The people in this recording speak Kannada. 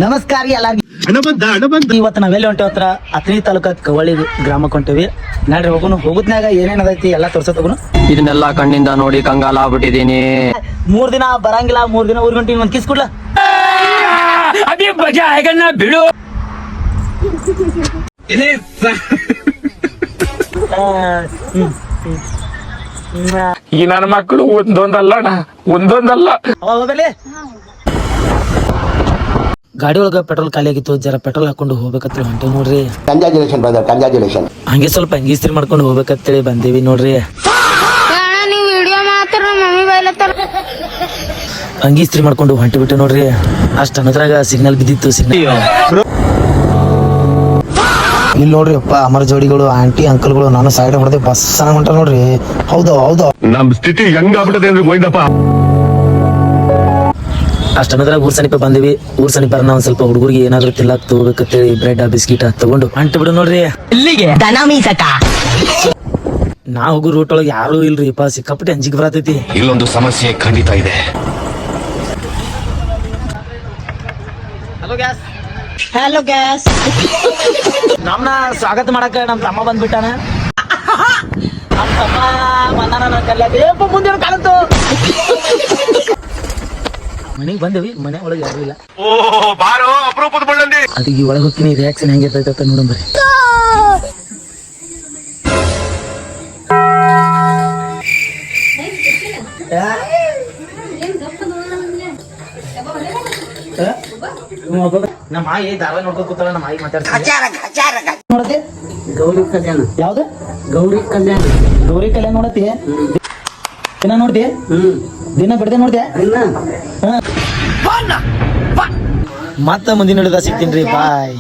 ನಮಸ್ಕಾರ ಎಲ್ಲಾರ್ಗಿ ಇವತ್ತು ನಾವೆಲ್ಲಿ ಹೊಂಟೇವತ್ರ ಅತ್ರಿ ತಾಲೂಕ ಕವಳಿ ಗ್ರಾಮಕ್ಕೆ ಹೊಂಟೇವಿ. ನಾಡ್ರಿ ಹೋಗುತ್ನಾಗ ಏನೇನದೈತಿ ಎಲ್ಲಾ ತೋರ್ಸತ್ ಹೋಗುನು. ಇದನ್ನೆಲ್ಲ ಕಣ್ಣಿಂದ ನೋಡಿ ಕಂಗಾಲ ಆಗ್ಬಿಟ್ಟಿದೀನಿ. 3 ದಿನ ಬರಂಗಿಲ್ಲ, 3 ದಿನ ಊರ್ ಗಂಟೆ ಒಂದ್ ಕಿಸ್ ಕೊಡ್ಲ. ಬಿಡು ಈ ನನ್ನ ಮಕ್ಕಳು ಒಂದೊಂದಲ್ಲ ಗಾಡಿ ಒಳಗ ಪೆಟ್ರೋಲ್ ಖಾಲಿ ಆಗಿತ್ತು. ಜರ ಪೆಟ್ರೋಲ್ ಹಾಕೊಂಡು ಹೋಗ್ಬೇಕಂತ ಹೊಂಟೇವಿ ನೋಡ್ರಿ. ಕಂಗ್ರಾಚುಲೇಷನ್ ಹಂಗೆ ಸ್ವಲ್ಪ ಅಂಗೀಸ್ತ್ರಿ ಮಾಡ್ಕೊಂಡು ಹೋಗ್ಬೇಕಂತೇಳಿ ಬಂದೇವಿ ನೋಡ್ರಿ. ಅಂಗೀಸ್ತ್ರಿ ಮಾಡ್ಕೊಂಡು ಹೊಂಟಿ ಬಿಟ್ಟು ನೋಡ್ರಿ. ಅಷ್ಟ ಅನ್ನದ್ರಾಗ ಸಿಗ್ನಲ್ ಬಿದ್ದಿತ್ತು. ಸಿಗ್ನಲ್ ಇಲ್ಲಿ ನೋಡ್ರಿ ಅಪ್ಪ ಅಮರ ಜೋಡಿಗಳು, ಆಂಟಿ ಅಂಕಲ್ಗಳು, ನಾನು ಸೈಡ್ ಹೊಡೆದೆ ಬಸ್ ಹೊಂಟ ನೋಡ್ರಿ. ಹೌದು ನಮ್ ಸ್ಥಿತಿ ಹೆಂಗಾಗ್ಬಿಟ್ಟದೆ ಅಂದ್ರೆ ಗೋಯ್ದಪ್ಪ. ಅಷ್ಟ ಅನ್ನದ್ರಾಗ ಊರ್ ಸಮೀಪ ಬಂದಿವಿ. ಊರ್ ಸಮೀಪ ಒಂದ್ ಸ್ವಲ್ಪ ಹುಡುಗರಿಗೆ ಏನಾದ್ರು ತಿನ್ನಕ್ ತಗೋಬೇಕಂತೇಳಿ ಬ್ರೆಡ್ ಬಿಸ್ಕಿಟ್ ತಗೊಂಡು ಹೊಂಟಿ ಬಿಡು ನೋಡ್ರಿ. ನಾ ಹೋಗೋ ರೂಟ್ ಒಳಗೆ ಯಾರು ಇಲ್ರಿ ಅಪ್ಪ. ಸಿಕ್ಕಾಪಟ್ಟೆ ಅಂಜಿಕೆ ಬರತೈತಿ. ಇಲ್ಲೊಂದು ಸಮಸ್ಯೆ ಖಂಡಿತ ಇದೆ. ಹಲೋ ಗ್ಯಾಸ್ ನಮ್ನ ಸ್ವಾಗತ ಮಾಡಕ ನಮ್ ತಮ್ಮ ಬಂದ್ಬಿಟ್ಟಾನ. ನಮ್ ತಮ್ಮ ಬಂದಾನ ಕಲ್ಯಾಕ ಮುಂದಿನ ಕಾಲಂತು. ಮನೆಗ್ ಬಂದೇವಿ. ಮನೆ ಒಳಗೆ ಯಾರು ಇಲ್ಲ. ಅದಕ್ಕೆ ಈ ಒಳಗೆ ಹೋಗ್ತೀನಿ. ರಿಯಾಕ್ಷನ್ ಹೆಂಗಿರ್ತೈತೆ ನೋಡಂಬರಿ. ನಮ್ಮ ಮಾಯಿ ಧಾರಾವಾಹಿ ನೋಡ್ಕೊಂಡ್ ಕೂತಾಳ. ನಮ್ಮ ಮಾಯಿ ಮಾತಾಡ್ತಾರೆ. ನೋಡತ್ತೆ ಗೌರಿ ಕಲ್ಯಾಣ. ಯಾವ್ದು ಗೌರಿ ಕಲ್ಯಾಣ? ಗೌರಿ ಕಲ್ಯಾಣ ನೋಡತಿ? ದಿನ ನೋಡ್ತಿ? ದಿನ ಬಿಡದೆ ನೋಡ್ದೆ? ಮತ್ತ ಮುಂದಿನ ಹಿಡಿದ ಸಿಗ್ತೀನಿ. ಬಾಯ್.